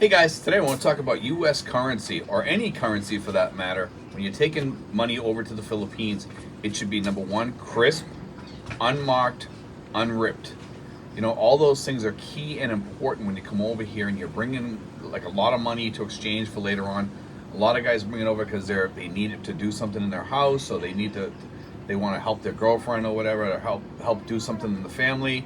Hey guys, today I want to talk about US currency, or any currency for that matter. When you're taking money over to the Philippines, it should be number one, crisp, unmarked, unripped. You know, all those things are key and important when you come over here and you're bringing like a lot of money to exchange for later on. A lot of guys bring it over because they need it to do something in their house, or they want to help their girlfriend or whatever, or help do something in the family,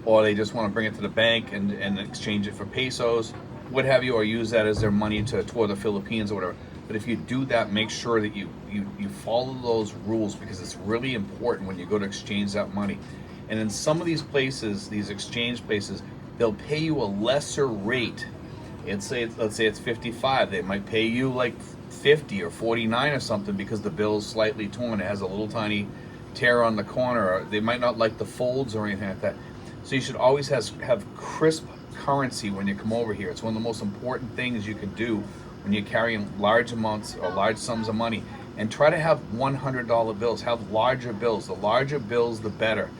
or they just want to bring it to the bank and exchange it for pesos, what have you, or use that as their money to tour the Philippines or whatever. But if you do that, make sure that you follow those rules, because it's really important when you go to exchange that money. And in some of these places, these exchange places, they'll pay you a lesser rate. Let's say it's 55. They might pay you like 50 or 49 or something because the bill's slightly torn. It has a little tiny tear on the corner. Or they might not like the folds or anything like that. So you should always have crisp currency when you come over here. It's one of the most important things you can do when you're carrying large amounts or large sums of money. And try to have $100 bills. Have larger bills. The larger bills, the better.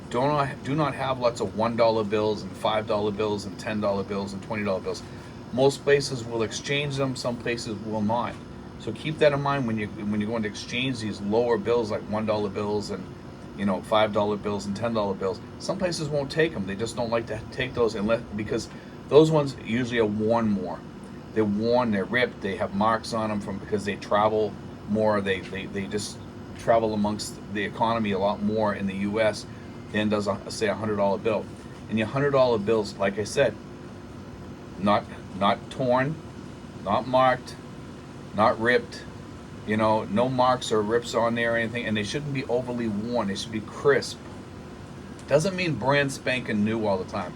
Do not have lots of $1 bills and $5 bills and $10 bills and $20 bills. Most places will exchange them. Some places will not. So keep that in mind when you're going to exchange these lower bills, like $1 bills and $5 bills and $10 bills. Some places won't take them. They just don't like to take those because those ones usually are worn more. They're worn, they're ripped, they have marks on them because they travel more. They just travel amongst the economy a lot more in the U.S. than does say a $100 bill. And your $100 bills, like I said, not torn, not marked, not ripped. No marks or rips on there or anything, and they shouldn't be overly worn. They should be crisp. Doesn't mean brand spanking new all the time.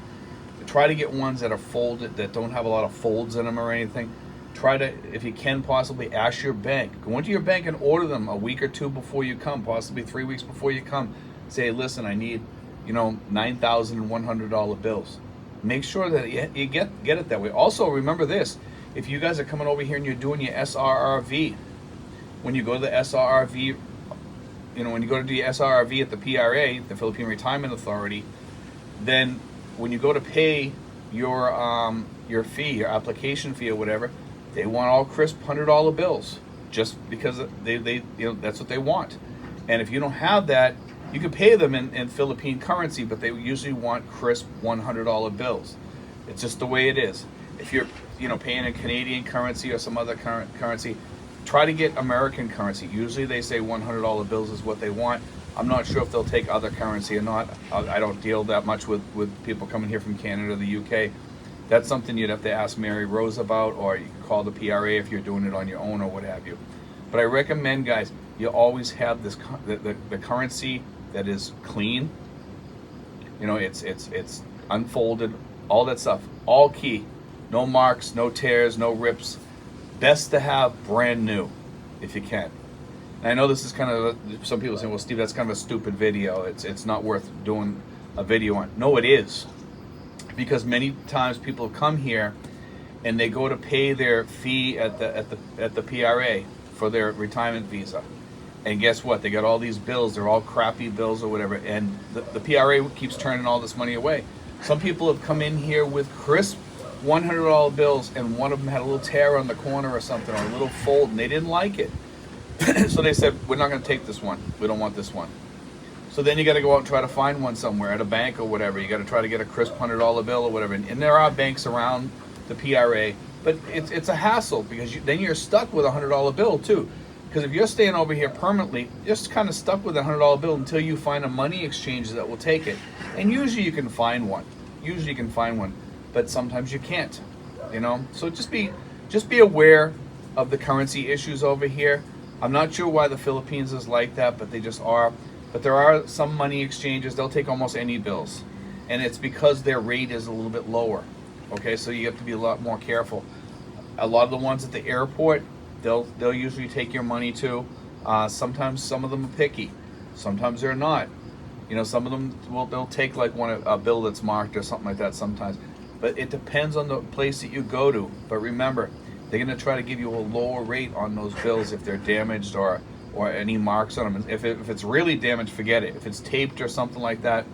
Try to get ones that are folded, that don't have a lot of folds in them or anything. Try to, if you can, possibly ask your bank. Go into your bank and order them a week or two before you come, possibly 3 weeks before you come. Say, listen, I need, $9,100 bills. Make sure that you get it that way. Also, remember this: if you guys are coming over here and you're doing your SRRV, when you go to the SRRV, when you go to do your SRRV at the PRA, the Philippine Retirement Authority, then when you go to pay your fee, your application fee or whatever, they want all crisp $100 bills, just because they that's what they want. And if you don't have that, you can pay them in Philippine currency, but they usually want crisp $100 bills. It's just the way it is. If you're paying in Canadian currency or some other currency, try to get American currency. Usually they say $100 bills is what they want. I'm not sure if they'll take other currency or not. I don't deal that much with people coming here from Canada or the UK. That's something you'd have to ask Mary Rose about, or you can call the PRA if you're doing it on your own or what have you. But I recommend, guys, you always have the currency that is clean. It's unfolded, all that stuff, all key. No marks, no tears, no rips. Best to have brand new, if you can. And I know this is kind of, some people say, well, Steve, that's kind of a stupid video. It's not worth doing a video on. No, it is. Because many times people come here and they go to pay their fee at the PRA for their retirement visa. And guess what? They got all these bills. They're all crappy bills or whatever. And the PRA keeps turning all this money away. Some people have come in here with crisp $100 bills, and one of them had a little tear on the corner or something, or a little fold, and they didn't like it. So they said, we're not going to take this one. We don't want this one. So then you got to go out and try to find one somewhere at a bank or whatever. You got to try to get a crisp $100 bill or whatever. And there are banks around the PRA, but it's a hassle, because then you're stuck with a $100 bill too. Because if you're staying over here permanently, you're just kind of stuck with a $100 bill until you find a money exchange that will take it. And usually you can find one. But sometimes you can't. So just be aware of the currency issues over here. I'm not sure why the Philippines is like that, but they just are. But there are some money exchanges, they'll take almost any bills, and it's because their rate is a little bit lower. Okay, so you have to be a lot more careful. A lot of the ones at the airport, they'll usually take your money too. Sometimes some of them are picky, sometimes they're not. Some of them they'll take like a bill that's marked or something like that sometimes. But it depends on the place that you go to. But remember, they're going to try to give you a lower rate on those bills if they're damaged or any marks on them. If it's really damaged, forget it. If it's taped or something like that,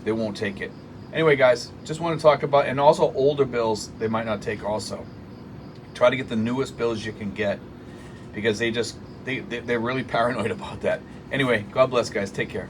they won't take it. Anyway, guys, just want to talk about, and also older bills they might not take also. Try to get the newest bills you can get, because they're really paranoid about that. Anyway, God bless, guys. Take care.